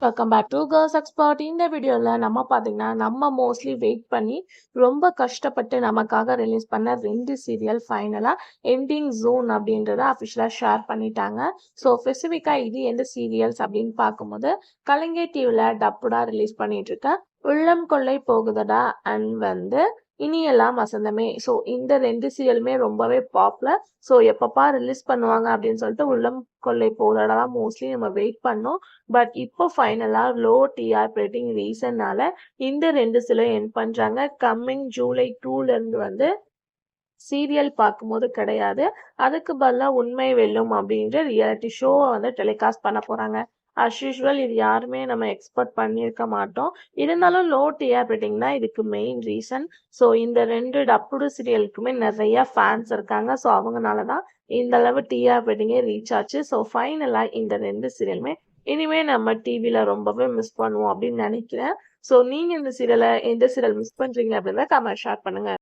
Welcome back to girls expert. இந்த வீடியோவில் நம்ம பார்த்தீங்கன்னா நம்ம மோஸ்ட்லி வெயிட் பண்ணி ரொம்ப கஷ்டப்பட்டு நமக்காக ரிலீஸ் பண்ண 2 சீரியல் ஃபைனலாக எண்டிங் ஜோன் அப்படின்றத அஃபிஷியலாக ஷேர் பண்ணிட்டாங்க. ஸோ ஸ்பெசிஃபிக்காக இது எந்த சீரியல்ஸ் அப்படின்னு பார்க்கும்போது கலைஞர் டிவியில் டப்புடாக ரிலீஸ் பண்ணிட்டு இருக்க உள்ளம் கொள்ளை போகுதடா அண்ட் இனியெல்லாம் வசந்தமே. ஸோ இந்த 2 சீரியலுமே ரொம்பவே பாப்புலர். ஸோ எப்பப்பா ரிலீஸ் பண்ணுவாங்க அப்படின்னு சொல்லிட்டு உள்ளம் கொள்ளை போகுதடா தான் மோஸ்ட்லி நம்ம வெயிட் பண்ணோம். பட் இப்போ ஃபைனலாக லோ டிஆர்பி ரேட்டிங் ரீசன்னால இந்த 2 சீரியலும் எண்ட் பண்ணுறாங்க. கம்மிங் ஜூலை 2லேருந்து சீரியல் பார்க்கும்போது கிடையாது. அதுக்கு பதிலாக உண்மை வெல்லும் அப்படின்ற ரியாலிட்டி ஷோவை டெலிகாஸ்ட் பண்ண போகிறாங்க. அஸ் யூஷுவல் இது யாருமே நம்ம எக்ஸ்பெக்ட் பண்ணியிருக்க மாட்டோம். இருந்தாலும் லோ டிஆர் ரேட்டிங் தான் இதுக்கு மெயின் ரீசன். ஸோ இந்த 2 டப்புடு சீரியலுக்குமே நிறைய ஃபேன்ஸ் இருக்காங்க. ஸோ அவங்கனால தான் இந்த அளவு டிஆர் ரேட்டிங்கே ரீச் ஆச்சு. ஸோ ஃபைனலாக இந்த 2 சீரியலுமே இனிமே நம்ம டிவியில் ரொம்பவே மிஸ் பண்ணுவோம் அப்படின்னு நினைக்கிறேன். ஸோ நீங்கள் இந்த சீரியலை எந்த சீரியல் மிஸ் பண்ணுறீங்க அப்படின்றத கமெண்ட் ஷேர் பண்ணுங்கள்.